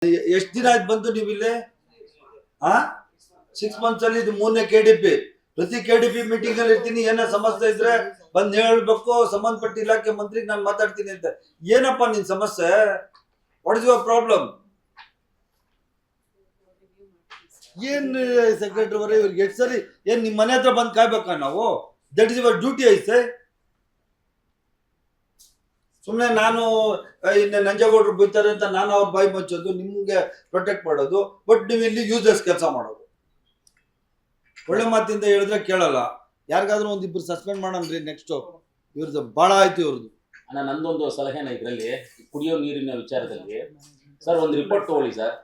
ಎಷ್ಟು ದಿನ ಆಯ್ತು ಬಂತು ನೀವು ಇಲ್ಲಿ? 6 months ಅಲ್ಲಿ ಇದು 3ನೇ KDP. ಪ್ರತಿ KDP ಮೀಟಿಂಗ್ ಅಲ್ಲಿ ಇರ್ತೀನಿ, ಏನೋ ಸಮಸ್ಯೆ ಇದ್ರೆ ಬಂದ್ ಹೇಳ್ಬೇಕು, ಸಂಬಂಧಪಟ್ಟ ಇಲಾಖೆ ಮಂತ್ರಿಗೆ ನಾನು ಮಾತಾಡ್ತೀನಿ ಅಂತ. ಏನಪ್ಪ ನಿನ್ ಸಮಸ್ಯೆ? What is your problem? ಏನ್ ಸೆಕ್ರೆಟರಿ ಅವರೇ, ಇವ್ರಿಗೆ ಎಷ್ಟು ಸರಿ ಏನ್ ನಿಮ್ ಮನೆ ಹತ್ರ ಬಂದ್ ಕಾಯ್ಬೇಕಾ ನಾವು? ದಟ್ ಇಸ್ ಯುವರ್ ಡ್ಯೂಟಿ ಐತೆ. ಸುಮ್ಮನೆ ನಾನು ನಂಜೇಗೌಡರು ಬೈತಾರೆ ಅಂತ ನಾನು ಅವ್ರ ಬಾಯಿ ಮುಚ್ಚೋದು, ನಿಮ್ಗೆ ಪ್ರೊಟೆಕ್ಟ್ ಮಾಡೋದು, ಬಟ್ ನೀವು ಇಲ್ಲಿ ಯೂಸ್ಲೆಸ್ ಕೆಲಸ ಮಾಡೋದು. ಒಳ್ಳೆ ಮಾತಿಂದ ಹೇಳಿದ್ರೆ ಕೇಳಲ್ಲ. ಯಾರಿಗಾದ್ರೂ ಒಂದಿಬ್ರು ಸಸ್ಪೆಂಡ್ ಮಾಡನ್ರಿ ನೆಕ್ಸ್ಟ್. ಇವ್ರದ್ದು ಬಹಳ ಆಯ್ತು ಇವ್ರದ್ದು. ನಂದೊಂದು ಸಲಹೆನ ಇದರಲ್ಲಿ ಕುಡಿಯೋ ನೀರಿನ ವಿಚಾರದಲ್ಲಿ ಸರ್ ಒಂದು ರಿಪೋರ್ಟ್ ತಗೊಳ್ಳಿ ಸರ್.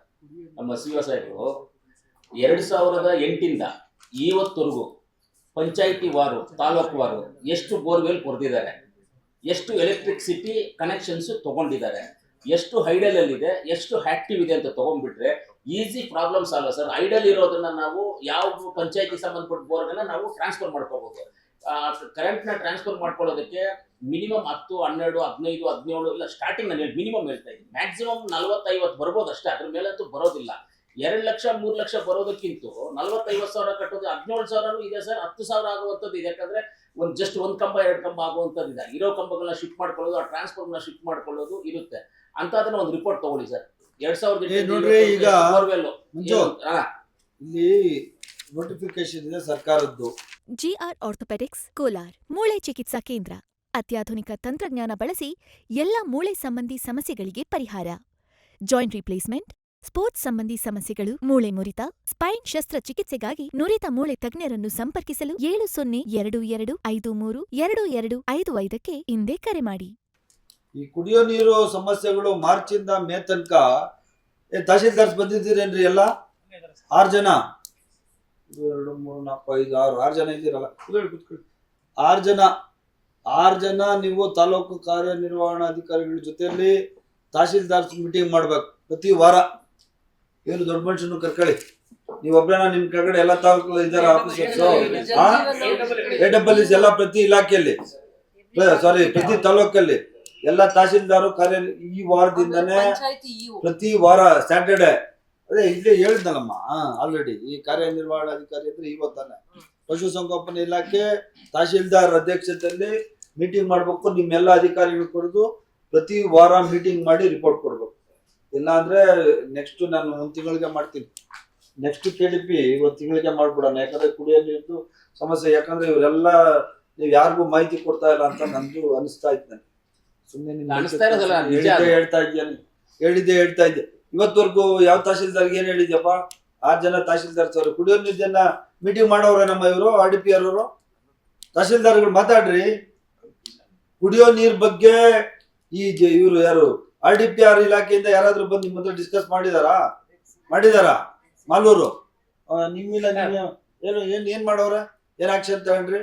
ನಮ್ಮ CO ಸಾಹೇಬರು 2008ಇಂದ ಇವತ್ತವರೆಗೂ ಪಂಚಾಯಿತಿ ವಾರು, ತಾಲೂಕು ವಾರು ಎಷ್ಟು ಬೋರ್ವೆಲ್ ಕೊರೆದಿದ್ದಾರೆ, ಎಷ್ಟು ಎಲೆಕ್ಟ್ರಿಸಿಟಿ ಕನೆಕ್ಷನ್ಸ್ ತಗೊಂಡಿದ್ದಾರೆ, ಎಷ್ಟು ಐಡಲ್ ಇದೆ, ಎಷ್ಟು ಆಕ್ಟಿವ್ ಇದೆ ಅಂತ ತಗೊಂಡ್ಬಿಟ್ರೆ easy problem solve sir. Idle ಇರೋದನ್ನ ನಾವು ಯಾವ ಪಂಚಾಯತಿ ಸಂಬಂಧಪಟ್ಟ ಬೋರ್ಗನ್ನ ನಾವು ಟ್ರಾನ್ಸ್ಫರ್ ಮಾಡ್ಕೋಬಹುದು. ಕರೆಂಟ್ ನ ಟ್ರಾನ್ಸ್ಫರ್ ಮಾಡ್ಕೊಳ್ಳೋದಕ್ಕೆ ಮಿನಿಮಮ್ 10, 12, 15, 17 ಇಲ್ಲ ಸ್ಟಾರ್ಟಿಂಗ್ ನಾನು ಮಿನಿಮಮ್ ಹೇಳ್ತಾ ಇದ್ದೀನಿ. ಮ್ಯಾಕ್ಸಿಮಮ್ 40-50 ಬರ್ಬೋದು ಅಷ್ಟೇ, ಅದ್ರ ಮೇಲಂತೂ ಬರೋದಿಲ್ಲ. 2 ಲಕ್ಷ 3 ಲಕ್ಷ ಬರೋದಕ್ಕಿಂತ 40-50 ಸಾವಿರ ಕಟ್ಟೋದು, 17,000 ಇದೆ ಸರ್, 10,000 ಆಗುವಂಥದ್ದು ಇದೆ. ಯಾಕಂದ್ರೆ ಜಸ್ಟ್ ಒಂದು ಕಂಬ 2 ಕಂಬ ಆಗುವಂಥದ್ದು ಇದೆ. ಇರೋ ಕಂಬಗಳನ್ನ ಶಿಫ್ಟ್ ಮಾಡ್ಕೊಳ್ಳೋದು, ಆ ಟ್ರಾನ್ಸ್ಫಾರ್ಮರ್ನ ಶಿಫ್ಟ್ ಮಾಡ್ಕೊಳ್ಳೋದು ಇರುತ್ತೆ ಅಂತ. ಅದನ್ನ ಒಂದು ರಿಪೋರ್ಟ್ ತಗೊಳ್ಳಿ ಸರ್. 2008 ನೋಡ್ರಿ, ಈಗ ಇಲ್ಲಿ ನೋಟಿಫಿಕೇಶನ್ ಇದೆ ಸರ್ಕಾರದ್ದು. GR ಆರ್ಥೋಪೆಡಿಕ್ಸ್ ಕೋಲಾರ್ ಮೂಳೆ ಚಿಕಿತ್ಸಾ ಕೇಂದ್ರ. ಅತ್ಯಾಧುನಿಕ ತಂತ್ರಜ್ಞಾನ ಬಳಸಿ ಎಲ್ಲ ಮೂಳೆ ಸಂಬಂಧಿ ಸಮಸ್ಯೆಗಳಿಗೆ ಪರಿಹಾರ. ಜಾಯಿಂಟ್ ರಿಪ್ಲೇಸ್ಮೆಂಟ್, ಸ್ಪೋರ್ಟ್ಸ್ ಸಂಬಂಧಿ ಸಮಸ್ಯೆಗಳು, ಮೂಳೆ ಮುರಿತ, ಸ್ಪೈನ್ ಶಸ್ತ್ರಚಿಕಿತ್ಸೆಗಾಗಿ ನುರಿತ ಮೂಳೆ ತಜ್ಞರನ್ನು ಸಂಪರ್ಕಿಸಲು 7022532255ಕ್ಕೆ ಇಂದೇ ಕರೆ ಮಾಡಿ. ಈ ಕುಡಿಯೋ ನೀರು ಸಮಸ್ಯೆಗಳು ಮಾರ್ಚಿಂದ ಮೇ ತನಕ ತಹಶೀಲ್ದಾರ್ಸ್ ಬಂದಿದ್ದೀರೇನ್ರಿ? ಎಲ್ಲ 6 ಜನ, 2 3 4 5 6 6 ಜನ ಇದ್ದೀರಲ್ಲ, 6 ಜನ ನೀವು ತಾಲೂಕು ಕಾರ್ಯನಿರ್ವಹಣಾಧಿಕಾರಿಗಳ ಜೊತೆಯಲ್ಲಿ ತಹಶೀಲ್ದಾರ್ಸ್ ಮೀಟಿಂಗ್ ಮಾಡ್ಬೇಕು ಪ್ರತಿ ವಾರ. ಏನು ದೊಡ್ಡ ಮನುಷ್ಯನು ಕರ್ಕೊಳ್ಳಿ. ನೀವೊಬ್ಬರನ್ನ ನಿಮ್ ಕೆಳಗಡೆ ಎಲ್ಲ ತಾಲೂಕು ಇದಾರ ಆಫೀಸರ್ಸ್, AWS ಎಲ್ಲ ಪ್ರತಿ ಇಲಾಖೆಯಲ್ಲಿ, ಸಾರಿ ಪ್ರತಿ ತಾಲೂಕಲ್ಲಿ ಎಲ್ಲ ತಹಶೀಲ್ದಾರು ಕಾರ್ಯ ಈ ವಾರದಿಂದನೇ ಪ್ರತಿ ವಾರ ಸ್ಯಾಟರ್ಡೆ, ಅದೇ ಇಲ್ಲೇ ಹೇಳಿದ್ನಲ್ಲಮ್ಮ ಆಲ್ರೆಡಿ, ಈ ಕಾರ್ಯನಿರ್ವಹಣಾಧಿಕಾರಿ ಅಂದ್ರೆ ಇವತ್ತಾನೆ ಪಶುಸಂಗೋಪನಾ ಇಲಾಖೆ ತಹಶೀಲ್ದಾರ್ ಅಧ್ಯಕ್ಷತೆಯಲ್ಲಿ ಮೀಟಿಂಗ್ ಮಾಡ್ಬೇಕು. ನಿಮ್ಮೆಲ್ಲ ಅಧಿಕಾರಿಗಳು ಕರೆದು ಪ್ರತಿ ವಾರ ಮೀಟಿಂಗ್ ಮಾಡಿ ರಿಪೋರ್ಟ್ ಕೊಡ್ಬೇಕು. ಇಲ್ಲ ಅಂದ್ರೆ ನೆಕ್ಸ್ಟ್ ನಾನು 1 ತಿಂಗಳಿಗೆ ಮಾಡ್ತೀನಿ. ನೆಕ್ಸ್ಟ್ KDP 1 ತಿಂಗಳಿಗೆ ಮಾಡ್ಬಿಡೋಣ. ಯಾಕಂದ್ರೆ ಕುಡಿಯೋ ನೀರು ಸಮಸ್ಯೆ, ಯಾಕಂದ್ರೆ ಇವರೆಲ್ಲ ನೀವು ಯಾರಿಗೂ ಮಾಹಿತಿ ಕೊಡ್ತಾ ಇಲ್ಲ ಅಂತ ನಂದು ಅನಿಸ್ತಾ ಇತ್ತು. ನನಗೆ ಸುಮ್ಮನೆ ಹೇಳ್ತಾ ಇದ್ದೆ. ಇವತ್ತವರೆಗೂ ಯಾವ ತಹಶೀಲ್ದಾರ್ಗೆ ಏನ್ ಹೇಳಿದ್ಯಪ್ಪ? 6 ಜನ ತಹಶೀಲ್ದಾರ್ಸ್ ಅವರು ಕುಡಿಯೋ ನೀರು ಜನ ಮೀಟಿಂಗ್ ಮಾಡೋರ ನಮ್ಮ ಇವರು RDPR ಅವರು. ತಹಶೀಲ್ದಾರ್ಗಳು ಮಾತಾಡ್ರಿ ಕುಡಿಯೋ ನೀರ್ ಬಗ್ಗೆ. ಈ ಇವರು ಯಾರು RDPR ಇಲಾಖೆಯಿಂದ ಯಾರಾದ್ರೂ ಬಂದು ನಿಮ್ಮ ಹತ್ರ ಡಿಸ್ಕಸ್ ಮಾಡಿದಾರಾ? ಮಾಲೂರು ನಿಮ್ಮಿಲ್ಲ, ಏನು ಏನ್ ಮಾಡೋರ? ಏನ್ ಆಕ್ಷನ್ ತಗೊಂಡ್ರಿ?